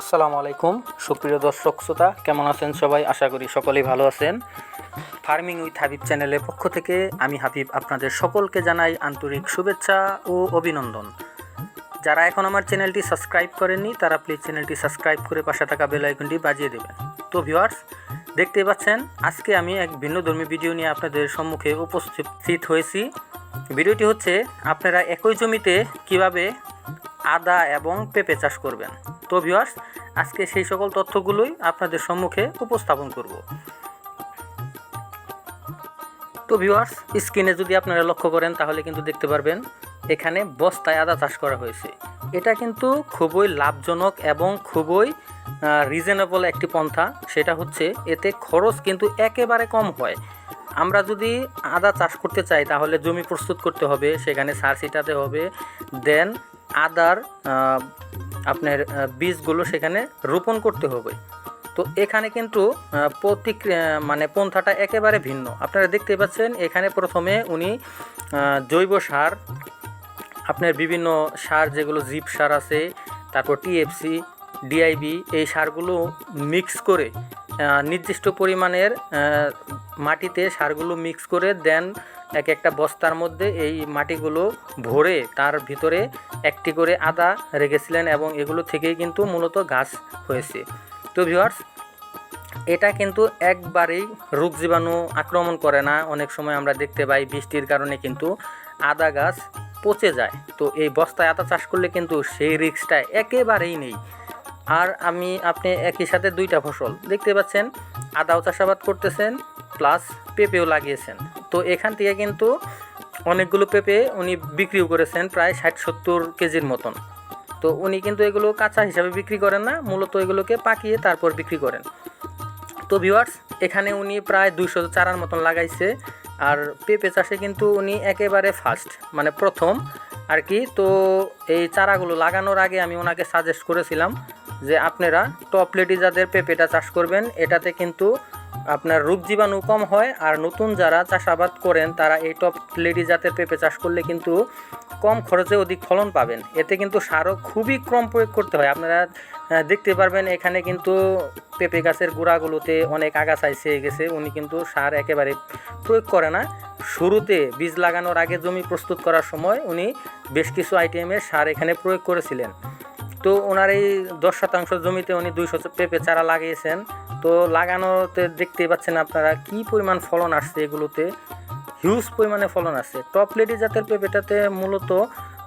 আসসালামু আলাইকুম সুপ্রিয় দর্শক শ্রোতা, কেমন আছেন সবাই? আশা করি সকলেই ভালো আছেন। ফার্মিং উইথ হাবিব চ্যানেলের পক্ষ থেকে আমি হাবিব আপনাদের সকলকে জানাই আন্তরিক শুভেচ্ছা ও অভিনন্দন। যারা এখন আমার চ্যানেলটি সাবস্ক্রাইব করেননি তারা প্লিজ চ্যানেলটি সাবস্ক্রাইব করে পাশে থাকা বেল আইকনটি বাজিয়ে দেবেন। তো ভিউয়ার্স, দেখতেই পাচ্ছেন আজকে আমি এক ভিন্নধর্মী ভিডিও নিয়ে আপনাদের সম্মুখে উপস্থিত হয়েছি। ভিডিওটি হচ্ছে আপনারা একই জমিতে কিভাবে আদা এবং পেঁপে চাষ করবেন। তো ভিউয়ার্স, আজকে সেই সকল তথ্যগুলোই আপনাদের সম্মুখে উপস্থাপন করব। তো ভিউয়ার্স, স্ক্রিনে যদি আপনারা লক্ষ্য করেন তাহলে কিন্তু দেখতে পারবেন এখানে বস্তায় আদা চাষ করা হয়েছে। এটা কিন্তু খুবই লাভজনক এবং খুবই রিজনেবল একটি পন্থা। সেটা হচ্ছে এতে খরচ কিন্তু একেবারে কম হয়। আমরা যদি আদা চাষ করতে চাই তাহলে জমি প্রস্তুত করতে হবে, সেখানে সার ছিটাতে হবে, দেন আদার আপনার বীজগুলো সেখানে রোপণ করতে হবে। তো এখানে কিন্তু পন্থাটা একেবারে ভিন্ন। আপনারা দেখতে পাচ্ছেন এখানে প্রথমে উনি জৈব সার, আপনার বিভিন্ন সার যেগুলো জিপ সার আছে, তারপর টিএফসি, ডিআইবি, এই সারগুলো মিক্স করে নির্দিষ্ট পরিমাণের মাটিতে সারগুলো মিক্স করে দেন এক একটা বস্তার মধ্যে এই মাটিগুলো ভরে তার ভিতরে একটি করে আদা রেখেছিলেন এবং এগুলো থেকেই কিন্তু মূলত গাছ হয়েছে। তো ভিউয়ার্স, এটা কিন্তু একবারেই রোগ জীবাণু আক্রমণ করে না। অনেক সময় আমরা দেখতে পাই বৃষ্টির কারণে কিন্তু আদা গাছ পচে যায়। তো এই বস্তায় আদা চাষ করলে কিন্তু সেই রিস্কটা একেবারেই নেই। আর আপনি একই সাথে দুইটা ফসল দেখতে পাচ্ছেন, আদাও চাষাবাদ করতেছেন প্লাস পেঁপেও লাগিয়েছেন। তো এখান থেকে কিন্তু অনেকগুলো পেঁপে উনি বিক্রিও করেছেন, প্রায় 60-70 কেজির মতন। তো উনি কিন্তু এগুলো কাঁচা হিসাবে বিক্রি করেন না, মূলত এগুলোকে পাকিয়ে তারপর বিক্রি করেন। তো ভিউয়ার্স, এখানে উনি প্রায় 200 চারার মতন লাগাইছে। আর পেঁপে চাষে কিন্তু উনি একেবারে ফার্স্ট, মানে প্রথম আর কি। তো এই চারাগুলো লাগানোর আগে আমি ওনাকে সাজেস্ট করেছিলাম যে আপনারা টপ লেডি যাদের পেঁপেটা চাষ করবেন, এটাতে কিন্তু আপনার রোগ জীবাণু কম হয়। আর নতুন যারা চাষাবাদ করেন তারা এই টপ লেডি জাতের পেঁপে চাষ করলে কিন্তু কম খরচে অধিক ফলন পাবেন। এতে কিন্তু সারও খুবই কম প্রয়োগ করতে হয়। আপনারা দেখতে পারবেন এখানে কিন্তু পেঁপে গাছের গোড়াগুলোতে অনেক আগাছা এসে গেছে। উনি কিন্তু সার একেবারে প্রয়োগ করে না। শুরুতে বীজ লাগানোর আগে জমি প্রস্তুত করার সময় উনি বেশ কিছু আইটেমের সার এখানে প্রয়োগ করেছিলেন। তো ওনার এই 10% জমিতে উনি 200 পেঁপে চারা লাগিয়েছেন। তো লাগানোতে দেখতেই পাচ্ছেন আপনারা কি পরিমাণ ফলন আসছে, এগুলোতে হিউজ পরিমাণে ফলন আসে। টপ লেডি জাতের পেঁপেটাতে মূলত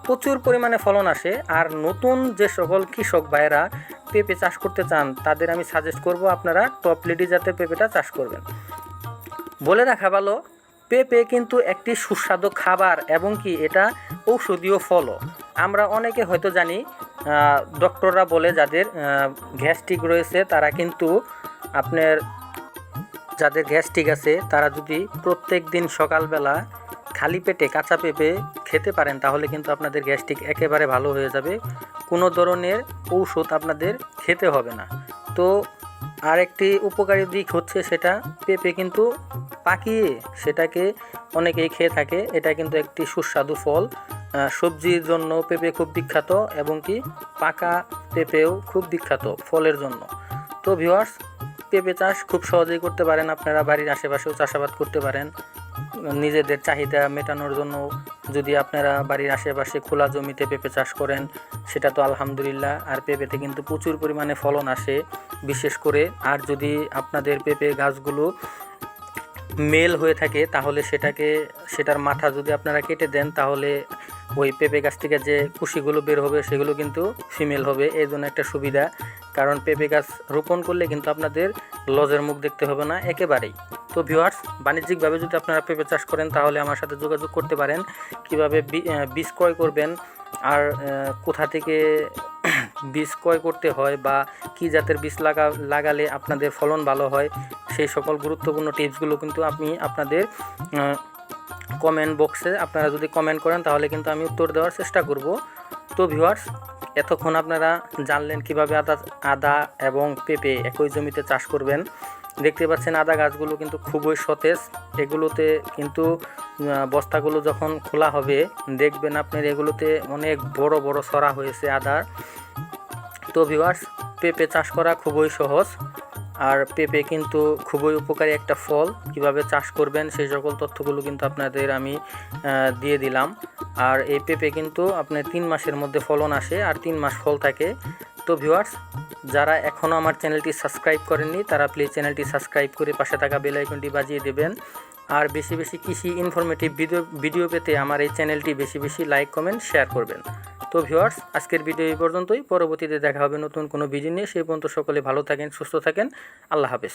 প্রচুর পরিমাণে ফলন আসে। আর নতুন যে সকল কৃষক ভাইয়েরা পেঁপে চাষ করতে চান তাদের আমি সাজেস্ট করব আপনারা টপ লেডি জাতের পেঁপেটা চাষ করবেন। বলে রাখা ভালো, পেঁপে কিন্তু একটি সুস্বাদু খাবার এবং কি এটা ঔষধীয় ফলও। আমরা অনেকে হয়তো জানি, ডক্টররা বলে যাদের গ্যাস্ট্রিক রয়েছে তারা কিন্তু আপনার যাদের গ্যাস্ট্রিক আছে তারা যদি প্রত্যেক দিন সকালবেলা খালি পেটে কাঁচা পেঁপে খেতে পারেন তাহলে কিন্তু আপনাদের গ্যাস্ট্রিক একেবারে ভালো হয়ে যাবে। কোনো ধরনের ঔষধ আপনাদের খেতে হবে না। তো আরেকটি উপকারী দিক হচ্ছে সেটা পেঁপে কিন্তু পাকিয়ে সেটাকে অনেকেই খেয়ে থাকে। এটা কিন্তু একটি সুস্বাদু ফল। সবজির জন্য পেঁপে খুব বিখ্যাত এবং কি পাকা পেঁপেও খুব বিখ্যাত ফলের জন্য। তো ভিউয়ার্স, পেঁপে চাষ খুব সহজেই করতে পারেন। আপনারা বাড়ির আশেপাশেও চাষাবাদ করতে পারেন নিজেদের চাহিদা মেটানোর জন্য। যদি আপনারা বাড়ির আশেপাশে খোলা জমিতে পেঁপে চাষ করেন সেটা তো আলহামদুলিল্লাহ। আর পেঁপেতে কিন্তু প্রচুর পরিমাণে ফলন আসে বিশেষ করে। আর যদি আপনাদের পেঁপে গাছগুলো মেল হয়ে থাকে তাহলে সেটার মাথা যদি আপনারা কেটে দেন তাহলে ওই পেঁপে গাছ থেকে যে কুশিগুলো বের হবে সেগুলো কিন্তু ফিমেল হবে। এই জন্য একটা সুবিধা, কারণ পেঁপে গাছ রোপণ করলে কিন্তু আপনাদের লজের মুখ দেখতে হবে না একেবারেই। তো ভিউয়ার্স, বাণিজ্যিকভাবে যদি আপনারা পেঁপে চাষ করেন তাহলে আমার সাথে যোগাযোগ করতে পারেন। কিভাবে বীজ ক্রয় করবেন আর কোথা থেকে বীজ ক্রয় করতে হয় বা কী জাতের বীজ লাগালে আপনাদের ফলন ভালো হয়, সেই সকল গুরুত্বপূর্ণ টিপসগুলো কিন্তু আমি আপনাদের কমেন্ট বক্সে আপনারা যদি কমেন্ট করেন তাহলে কিন্তু আমি উত্তর দেওয়ার চেষ্টা করব। তো ভিউয়ার্স, এতক্ষণ আপনারা জানলেন কিভাবে আদা এবং পেঁপে একই জমিতে চাষ করবেন। দেখতে পাচ্ছেন আদা গাছগুলো কিন্তু খুবই সতেজ। এগুলোতে কিন্তু বস্তাগুলো যখন খোলা হবে দেখবেন আপনার এগুলোতে অনেক বড় বড় ছড়া হয়েছে আদার। তো ভিউয়ার্স, পেঁপে চাষ করা খুবই সহজ, আর পেঁপে কিন্তু খুবই উপকারী একটা ফল। কিভাবে চাষ করবেন সেই সকল তথ্যগুলো কিন্তু আপনাদের আমি দিয়ে দিলাম। আর এই পেঁপে কিন্তু আপনার 3 মাসের মধ্যে ফলন আসে আর 3 মাস ফল থাকে। তো ভিউয়ার্স, যারা এখনও আমার চ্যানেলটি সাবস্ক্রাইব করেননি তারা প্লিজ চ্যানেলটি সাবস্ক্রাইব করে পাশে থাকা বেল আইকনটি বাজিয়ে দেবেন। আর বেশি বেশি কৃষি ইনফরমেটিভ ভিডিও পেতে আমার এই চ্যানেলটি বেশি বেশি লাইক কমেন্ট শেয়ার করবেন। তো ভিউয়ার্স, আজকের ভিডিও এই পর্যন্তই। পরবর্তীতে দেখা হবে নতুন কোনো ভিডিও নিয়ে। সেই পর্যন্ত সকলে ভালো থাকেন, সুস্থ থাকেন। আল্লাহ হাফেজ।